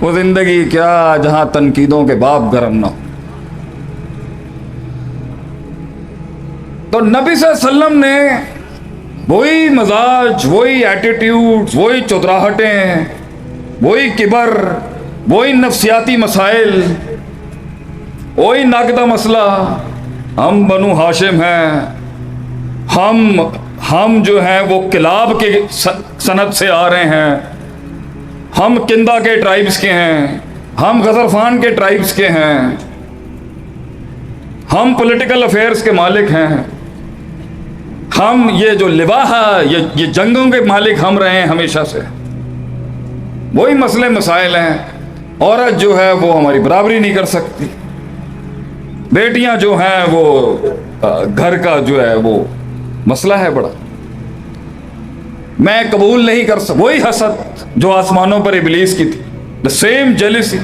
وہ زندگی کیا جہاں تنقیدوں کے باپ گرم نہ ہو. تو نبی صلی اللہ علیہ وسلم نے وہی مزاج، وہی ایٹیٹیوڈ، وہی چودراہٹیں، وہی کبر، وہی نفسیاتی مسائل، وہی ناقدہ مسئلہ. ہم بنو ہاشم ہیں، ہم جو ہیں وہ کلاب کے سند سے آ رہے ہیں، ہم کندہ کے ٹرائبز کے ہیں، ہم غطرفان کے ٹرائبز کے ہیں، ہم پولیٹیکل افیئرز کے مالک ہیں، ہم یہ جو لواحہ یہ جنگوں کے مالک ہم رہے ہیں ہمیشہ سے. وہی مسئلے مسائل ہیں. عورت جو ہے وہ ہماری برابری نہیں کر سکتی، بیٹیاں جو ہیں وہ گھر کا جو ہے وہ مسئلہ ہے بڑا. میں قبول نہیں کر سکتا. وہی حسد جو آسمانوں پر ابلیس کی تھی، the same jealousy.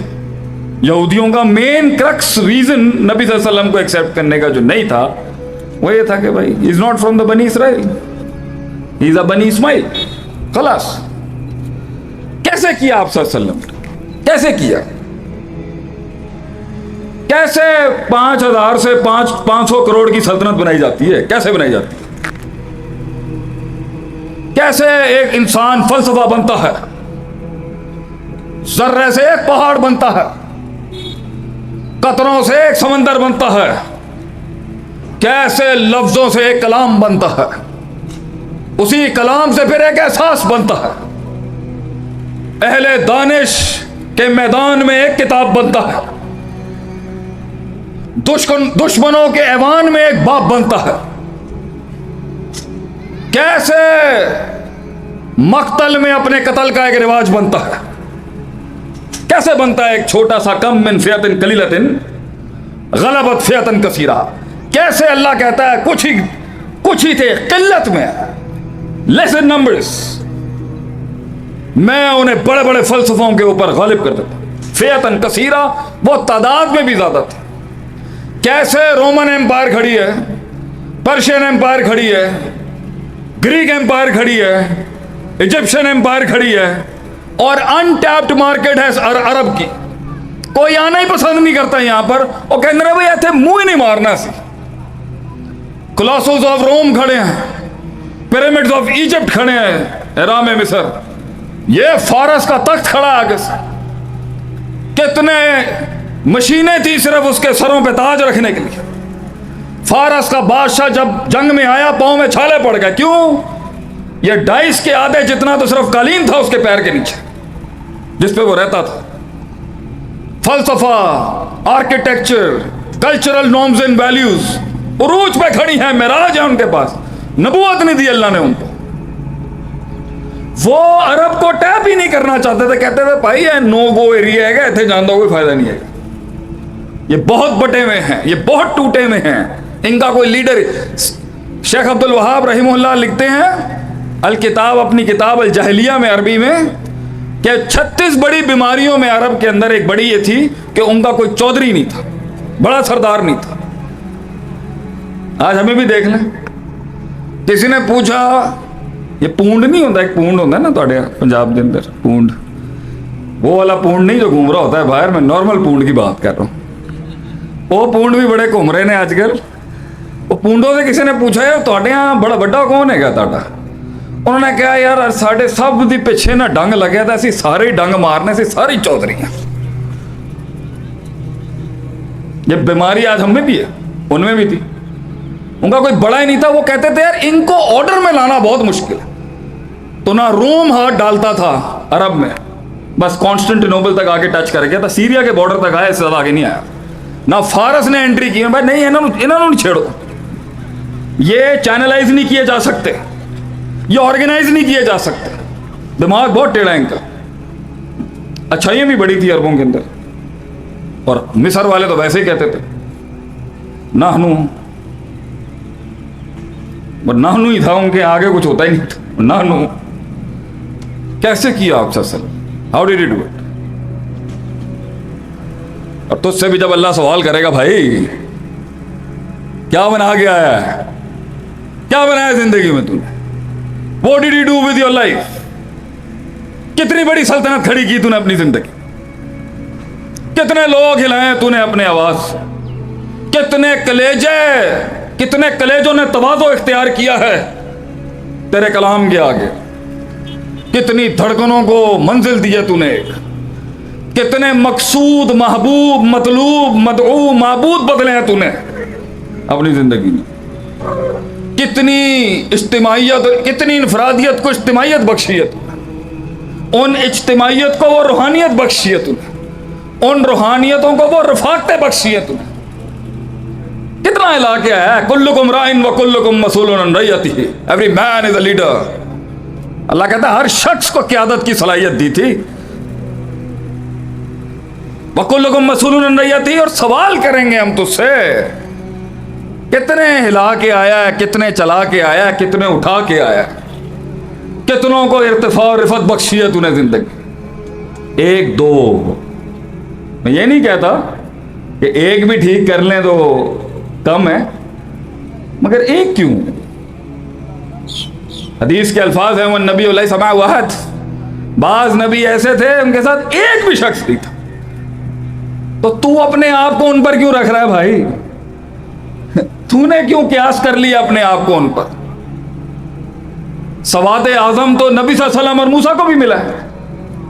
یہودیوں کا مین کرکس ریزن نبی صلی اللہ علیہ وسلم کو ایکسیپٹ کرنے کا جو نہیں تھا وہ یہ تھا کہ بھائی he is not from the بنی اسرائیل، he is a بنی اسماعیل. خلاص. کیسے کیا آپ صلی اللہ علیہ وسلم نے؟ کیسے کیا؟ کیسے 5,000 سے 500 کروڑ کی سلطنت بنائی جاتی ہے؟ کیسے بنائی جاتی ہے؟ کیسے ایک انسان فلسفہ بنتا ہے، ذرے سے ایک پہاڑ بنتا ہے، قطروں سے ایک سمندر بنتا ہے، کیسے لفظوں سے ایک کلام بنتا ہے، اسی کلام سے پھر ایک احساس بنتا ہے، اہل دانش کے میدان میں ایک کتاب بنتا ہے، دشمنوں کے ایوان میں ایک باپ بنتا ہے. کیسے مقتل میں اپنے قتل کا ایک رواج بنتا ہے، کیسے بنتا ہے ایک چھوٹا سا کم من فئۃ قلیلۃ غلبت فئۃ کثیرہ. کیسے اللہ کہتا ہے کچھ ہی تھے قلت میں، لیس ان نمبرز، میں انہیں بڑے بڑے فلسفوں کے اوپر غالب کر دیتا. فئۃ کثیرہ، وہ تعداد میں بھی زیادہ تھے. کیسے رومن امپائر کھڑی ہے، پرشین امپائر کھڑی ہے، گریک امپائر کھڑی ہے، ایجپشن امپائر کھڑی ہے، اور انٹیپڈ مارکیٹ ہے عرب کی. کوئی آنا ہی پسند نہیں کرتا یہاں پر. وہ کہنے رہے بھائی ایتھے منہ ہی نہیں مارنا سی. کولاسوس آف روم کھڑے ہیں، پیرامڈز آف ایجپٹ کھڑے ہیں، اہرام مصر، یہ فارس کا تخت کھڑا ہے آگے سے. کتنے مشینیں تھی صرف اس کے سروں پہ تاج رکھنے کے لیے. فارس کا بادشاہ جب جنگ میں آیا پاؤں میں چھالے پڑ گئے. کیوں؟ یہ ڈائس کے آدھے جتنا تو صرف قالین تھا اس کے پیر کے نیچے جس پہ وہ رہتا تھا. فلسفہ، architecture, cultural norms and values عروج پہ کھڑی ہیں، معراج ہے ان کے پاس. نبوت نہیں دی اللہ نے ان کو. وہ عرب کو ٹیپ ہی نہیں کرنا چاہتے تھے. کہتے تھے بھائی یہ نو گو ایریا ہے، اتنے جان دو کوئی فائدہ نہیں ہے. یہ بہت بٹے ہوئے ہیں، یہ بہت ٹوٹے ہوئے ہیں، ان کا کوئی لیڈر. شیخ عبد الوہاب رحمہ اللہ لکھتے ہیں الکتاب، اپنی کتاب الجاہلیہ میں عربی میں، کہ 36 بڑی بیماریوں میں عرب کے اندر ایک بڑی یہ تھی کہ ان کا کوئی چودھری نہیں تھا، بڑا سردار نہیں تھا. آج ہمیں بھی دیکھ لیں. کسی نے پوچھا یہ پونڈ نہیں ہوتا، ایک پونڈ ہوتا ہے نا تھوڑے پنجاب کے اندر، پونڈ، وہ والا پونڈ نہیں جو گھوم رہا ہوتا ہے باہر، میں نارمل پونڈ کی بات کر رہا ہوں. وہ پونڈ بھی بڑے گھوم رہے ہیں آج کل. وہ پونڈوں سے کسی نے پوچھا یار تھوڑے یہاں بڑا بڑا کون ہے گا تھوڑا؟ انہوں نے کہا یار ساڑھے سب دی پیچھے نہ ڈنگ لگیا تھا، اسی سارے ڈنگ مارنے سے ساری چودھری ہیں. یہ بیماری آج ہم میں بھی ہے، ان میں بھی تھی. ان کا کوئی بڑا ہی نہیں تھا. وہ کہتے تھے یار ان کو آرڈر میں لانا بہت مشکل ہے. تو نہ روم ہاتھ ڈالتا تھا عرب میں، بس کانسٹنٹینوپل تک آگے ٹچ کر گیا تھا، سیریا کے بارڈر تک آیا، اس سے زیادہ آگے نہیں آیا. نہ فارس نے انٹری کی. بھائی نہیں، انہوں نے نہیں چھیڑو. یہ چینلائز نہیں کیے جا سکتے، یہ آرگنائز نہیں کیے جا سکتے. دماغ بہت ٹیڑھا ہے ان کا. اچھائیاں بھی بڑی تھی عربوں کے اندر. اور مصر والے تو ویسے ہی کہتے تھے نحنو، اور نحنو ہی تھا ان کے آگے، کچھ ہوتا ہی نہیں تھا. نحنو. کیسے کیا آپ صلی اللہ علیہ وسلم؟ How did you do it? اور تجھ سے بھی جب اللہ سوال کرے گا بھائی کیا بنا کے آیا ہے، کیا بنایا زندگی میں تم نے، what did you do with your life, کتنی بڑی سلطنت کھڑی کی تم نے اپنی زندگی. کتنے لوگ ہلائے تو نے اپنے آواز سے، کتنے کلیجوں نے تواضع اختیار کیا ہے تیرے کلام کے آگے، کتنی دھڑکنوں کو منزل دی ہے تو نے، کتنے مقصود، محبوب، مطلوب، مدعو، معبود بدلے ہیں تو نے اپنی زندگی میں، کتنی اجتماعیت، کتنی انفرادیت کو اجتماعیت بخشی ہے تو نے، ان اجتماعیت کو وہ روحانیت بخشی ہے تو نے، ان روحانیتوں کو وہ رفاقتیں بخشی ہے تو نے، کتنا علاقہ ہے، کلکم رائن و کلکم مسئول عن رعیتہ، every man is a leader. اللہ کہتا ہے ہر شخص کو قیادت کی صلاحیت دی تھی، وَكُلُّكُمْ مَسْئُولٌ عَنْ رَعِيَّتِهِ، اور سوال کریں گے ہم تجھ سے، کتنے ہلا کے آیا ہے، کتنے چلا کے آیا ہے، کتنے اٹھا کے آیا ہے، کتنوں کو ارتفاع اور رفعت بخشی ہے تو نے زندگی۔ ایک دو، میں یہ نہیں کہتا کہ ایک بھی ٹھیک کر لیں تو کم ہے، مگر ایک کیوں؟ حدیث کے الفاظ ہیں وَالنَّبِيُّ لَيْسَ مَعَهُ أَحَدٌ، بعض نبی ایسے تھے ان کے ساتھ ایک بھی شخص نہیں تھا، تو اپنے آپ کو ان پر کیوں رکھ رہا ہے بھائی؟ تو نے کیوں قیاس کر لیا اپنے آپ کو ان پر؟ سواد اعظم تو نبی صلی اللہ علیہ وسلم اور موسیٰ کو بھی ملا ہے،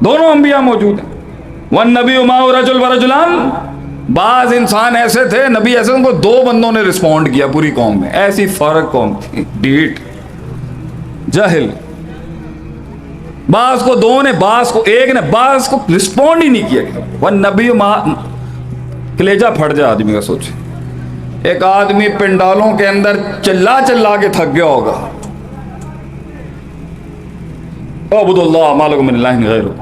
دونوں انبیاء موجود ہیں۔ وَالنَّبِيُّ مَعَهُ رَجُلٌ وَرَجُلَانِ، بعض انسان ایسے تھے، نبی ایسے، ان کو دو بندوں نے رسپونڈ کیا پوری قوم میں، ایسی فرق قوم تھی، ڈیٹ جاہل، بعض کو دو نے، بعض کو ایک نے، بعض کو رسپونڈ ہی نہیں کیا گیا۔ وَالنَّبِيُّ کلیجہ پھٹ جائے آدمی کا، سوچے ایک آدمی پنڈالوں کے اندر چلا کے تھک گیا ہوگا، اعبدوا اللہ ما لکم من الہ غیرہ،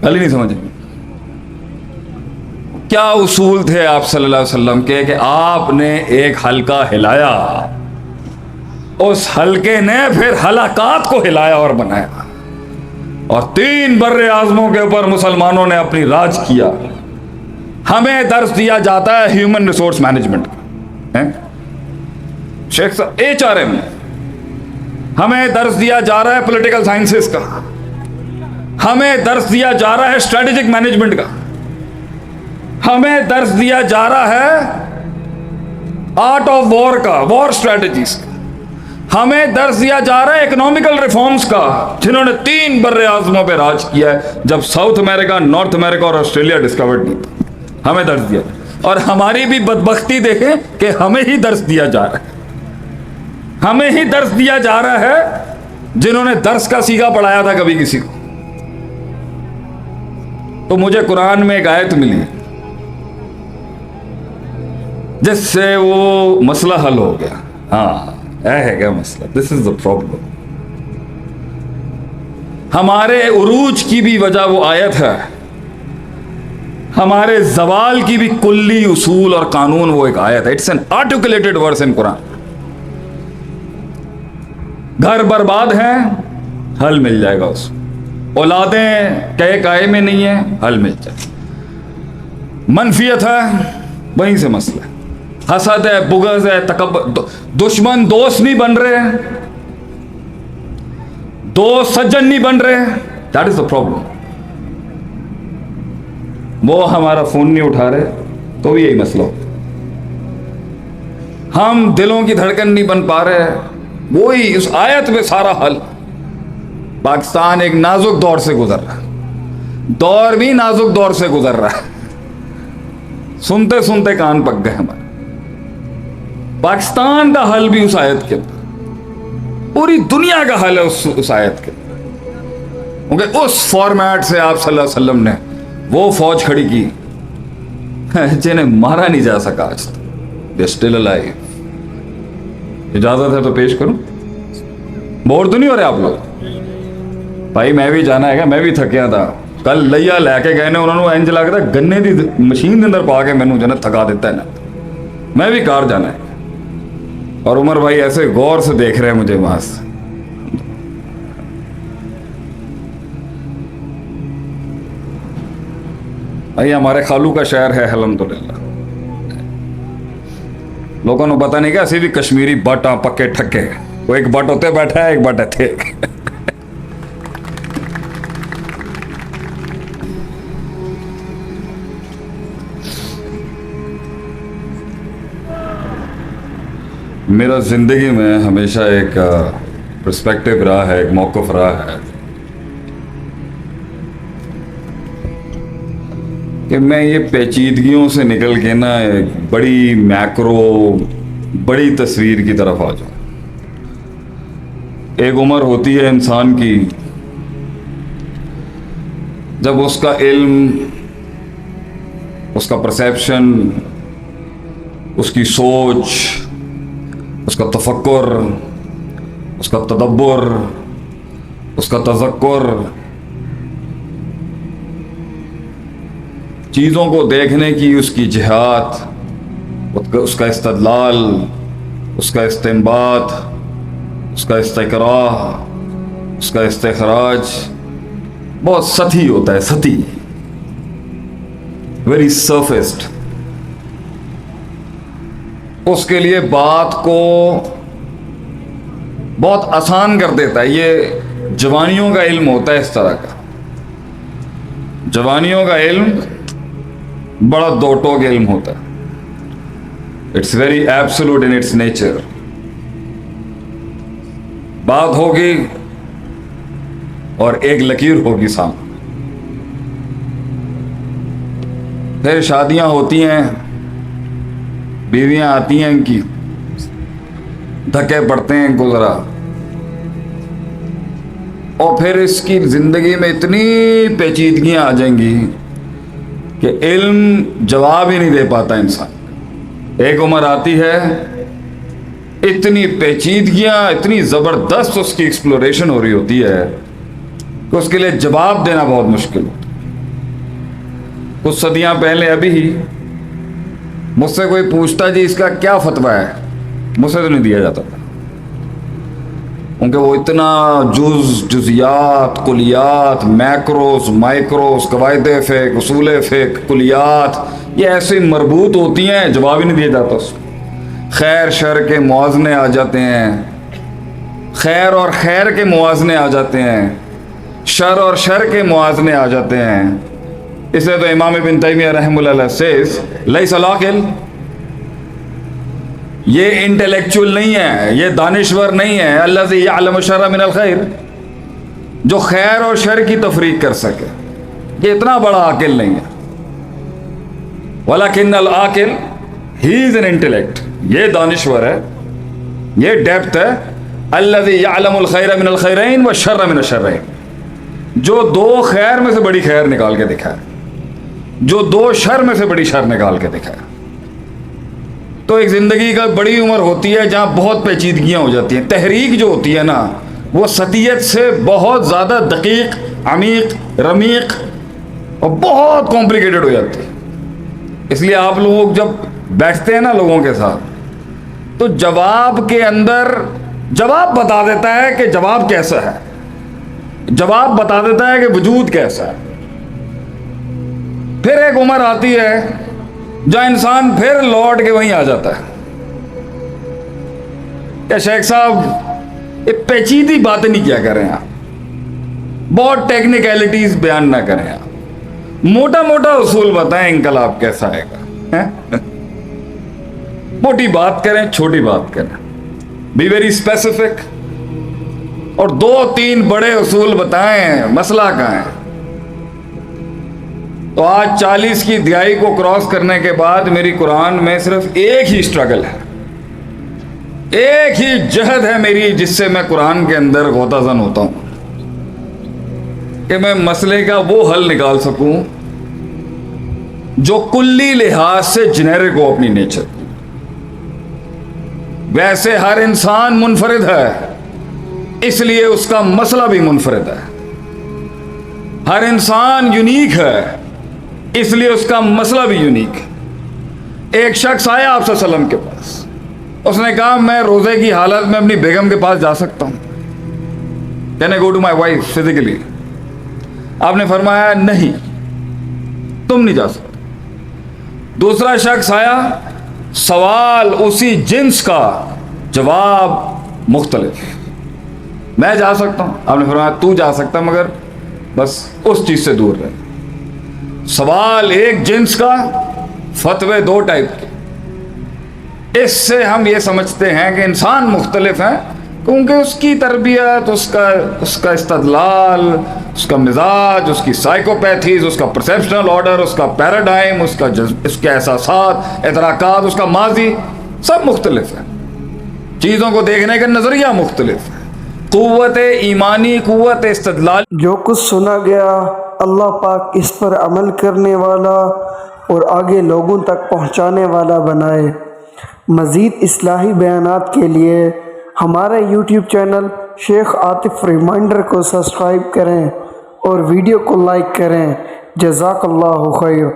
گل ہی نہیں سمجھے کیا اصول تھے آپ صلی اللہ علیہ وسلم کے کہ آپ نے ایک حلقہ ہلایا، اس حلقے نے پھر ہلاکات کو ہلایا اور بنایا، اور 3 بر اعظموں کے اوپر مسلمانوں نے اپنی راج کیا۔ ہمیں درس دیا جاتا ہے ہیومن ریسورس مینجمنٹ کا، شیخ صاحب HRM، ہمیں درس دیا جا رہا ہے پولیٹیکل سائنسز کا، ہمیں درس دیا جا رہا ہے اسٹریٹجک مینجمنٹ کا، ہمیں درس دیا جا رہا ہے آرٹ آف وار کا، وار اسٹریٹجیز کا، ہمیں درس دیا جا رہا ہے اکنامیکل ریفارمز کا، جنہوں نے 3 بر اعظموں پہ راج کیا ہے جب ساؤتھ امریکہ، نارتھ امریکہ اور آسٹریلیا ڈسکورڈ نہیں تھا، ہمیں درس دیا، اور ہماری بھی بدبختی دیکھیں کہ ہمیں ہی درس دیا جا رہا ہے، ہمیں ہی درس دیا جا رہا ہے جنہوں نے درس کا سیگا پڑھایا تھا کبھی کسی کو۔ تو مجھے قرآن میں ایک آیت ملی جس سے وہ مسئلہ حل ہو گیا، ہاں ہے کیا مسئلہ، دس از دا پرابلم۔ ہمارے عروج کی بھی وجہ وہ آیت ہے، ہمارے زوال کی بھی کلی اصول اور قانون وہ ایک آیت ہے، اٹس این آرٹیکولیٹڈ ورس ان قرآن۔ گھر برباد ہیں، حل مل جائے گا اس، اولادیں کہے کائے میں نہیں ہیں، حل مل جائے، منفیت ہے وہیں سے مسئلہ ہے، حسد ہے، بغض ہے، تکبر، دشمن دوست نہیں بن رہے ہیں، دوست سجن نہیں بن رہے، دیٹ از دا پرابلم۔ وہ ہمارا فون نہیں اٹھا رہے تو بھی یہی مسئلہ ہوتا، ہم دلوں کی دھڑکن نہیں بن پا رہے، وہی اس آیت میں سارا حل۔ پاکستان ایک نازک دور سے گزر رہا ہے، دور بھی نازک دور سے گزر رہا ہے، سنتے سنتے کان پک گئے ہمارے۔ پاکستان کا حل بھی اس آیت کے اندر، پوری دنیا کا حل ہے اس آیت کے اندر، کیونکہ اس فارمیٹ سے آپ صلی اللہ علیہ وسلم نے وہ فوج کھڑی کی جنہیں مارا نہیں جا سکا آج تک، دے اسٹل الائیو۔ اجازت ہے تو پیش کروں، بور تو نہیں ہو رہے آپ لوگ؟ بھائی میں بھی جانا ہے گا، میں بھی تھکیا تھا، کل لیا لے کے گئے نے انہوں نے انج لگ رہا گنے دی مشین کے اندر پا کے مینوں جنت تھکا دیتا ہے نا، میں بھی کار جانا ہے، اور عمر بھائی ایسے غور سے دیکھ رہے ہیں مجھے وہاں سے۔ بھائی ہمارے خالو کا شہر ہے الحمدللہ، لوگوں کو پتہ نہیں کہ اسی بھی کشمیری بٹاں پکے ٹھکے، وہ ایک بٹ ہوتے بیٹھا ہے، ایک بٹ تھے میرا زندگی میں ہمیشہ ایک پرسپیکٹو رہا ہے، ایک موقف رہا ہے کہ میں یہ پیچیدگیوں سے نکل کے نا ایک بڑی میکرو، بڑی تصویر کی طرف آ جاؤں۔ ایک عمر ہوتی ہے انسان کی جب اس کا علم، اس کا پرسیپشن، اس کی سوچ، اس کا تفکر، اس کا تدبر، اس کا تذکر، چیزوں کو دیکھنے کی اس کی جہات، اس کا استدلال، اس کا استنباط، اس کا استقراء، اس کا استخراج بہت سطحی ہوتا ہے، سطحی، ویری سرفیسڈ۔ اس کے لیے بات کو بہت آسان کر دیتا ہے۔ یہ جوانیوں کا علم ہوتا ہے، اس طرح کا جوانیوں کا علم بڑا دو ٹوک علم ہوتا ہے۔ It's very absolute in its nature. بات ہوگی اور ایک لکیر ہوگی سامنے، پھر شادیاں ہوتی ہیں، بیویاں آتی ہیں، ان کی دھکے پڑتے ہیں گزرا، اور پھر اس کی زندگی میں اتنی پیچیدگیاں آ جائیں گی کہ علم جواب ہی نہیں دے پاتا انسان۔ ایک عمر آتی ہے، اتنی پیچیدگیاں، اتنی زبردست اس کی ایکسپلوریشن ہو رہی ہوتی ہے کہ اس کے لیے جواب دینا بہت مشکل ہوتا ہے۔ کچھ صدیاں پہلے ابھی ہی مجھ سے کوئی پوچھتا جی اس کا کیا فتویٰ ہے، مجھ سے تو نہیں دیا جاتا تھا، کیونکہ وہ اتنا جزیات، کلیات، میکروز، مائکروز، قواعد فقہ، اصول فقہ، کلیات، یہ ایسے مربوط ہوتی ہیں، جواب ہی نہیں دیا جاتا اس کو۔ خیر شر کے موازنے آ جاتے ہیں، خیر اور خیر کے موازنے آ جاتے ہیں، شر اور شر کے موازنے آ جاتے ہیں۔ اس لیے تو امام ابن تیمیہ رحمہ اللہ سیز لیس العاقل، یہ انٹلیکچول نہیں ہے، یہ دانشور نہیں ہے، الذی یعلم الشر من الخیر، جو خیر اور شر کی تفریق کر سکے، یہ اتنا بڑا عاقل نہیں ہے۔ ولیکن العاقل ہی از این انٹلیکٹ، یہ دانشور ہے، یہ ڈیپتھ ہے۔ الذی یعلم الخیر من الخیرین والشر من الشرین، جو دو خیر میں سے بڑی خیر نکال کے دکھائے، جو دو شر میں سے بڑی شر نکال کے دکھائے۔ تو ایک زندگی کا بڑی عمر ہوتی ہے جہاں بہت پیچیدگیاں ہو جاتی ہیں۔ تحریک جو ہوتی ہے نا، وہ سطحیت سے بہت زیادہ دقیق، عمیق، رمیق اور بہت کمپلیکیٹڈ ہو جاتی ہے۔ اس لیے آپ لوگ جب بیٹھتے ہیں نا لوگوں کے ساتھ، تو جواب کے اندر جواب بتا دیتا ہے کہ جواب کیسا ہے، جواب بتا دیتا ہے کہ وجود کیسا ہے۔ پھر ایک عمر آتی ہے جہاں انسان پھر لوٹ کے وہیں آ جاتا ہے کہ شیخ صاحب یہ پیچیدی باتیں نہیں کیا کریں آپ، بہت ٹیکنیکلٹیز بیان نہ کریں آپ، موٹا موٹا اصول بتائیں انقلاب کیسا آئے گا، موٹی بات کریں، چھوٹی بات کریں، بی ویری اسپیسیفک، اور دو تین بڑے اصول بتائیں، مسئلہ کہاں ہے۔ تو آج 40 کی دہائی کو کراس کرنے کے بعد میری قرآن میں صرف ایک ہی اسٹرگل ہے، ایک ہی جہد ہے میری، جس سے میں قرآن کے اندر غوطہ زن ہوتا ہوں کہ میں مسئلے کا وہ حل نکال سکوں جو کلی لحاظ سے جنیرک ہو اپنی نیچر۔ ویسے ہر انسان منفرد ہے، اس لیے اس کا مسئلہ بھی منفرد ہے۔ ہر انسان یونیک ہے، اس لیے اس کا مسئلہ بھی یونیک ہے۔ ایک شخص آیا آپ صلی اللہ علیہ وسلم کے پاس، اس نے کہا میں روزے کی حالت میں اپنی بیگم کے پاس جا سکتا ہوں، can I go to my wife physically? آپ نے فرمایا نہیں، تم نہیں جا سکتے۔ دوسرا شخص آیا، سوال اسی جنس کا، جواب مختلف، میں جا سکتا ہوں، آپ نے فرمایا تو جا سکتا مگر بس اس چیز سے دور رہے۔ سوال ایک جنس کا، فتوے دو ٹائپ کے، اس سے ہم یہ سمجھتے ہیں کہ انسان مختلف ہیں، کیونکہ اس کی تربیت، اس کا استدلال، اس کا مزاج، اس کی سائیکوپیتھیز، اس کا پرسیپشنل آرڈر، اس کا پیراڈائم، اس کے احساسات، ادراکات، اس کا ماضی، سب مختلف ہیں۔ چیزوں کو دیکھنے کا نظریہ مختلف ہے۔ قوت ایمانی، قوت استدلال، جو کچھ سنا گیا اللہ پاک اس پر عمل کرنے والا اور آگے لوگوں تک پہنچانے والا بنائے۔ مزید اصلاحی بیانات کے لیے ہمارے یوٹیوب چینل شیخ عاطف ریمائنڈر کو سبسکرائب کریں اور ویڈیو کو لائک کریں۔ جزاک اللہ خیر۔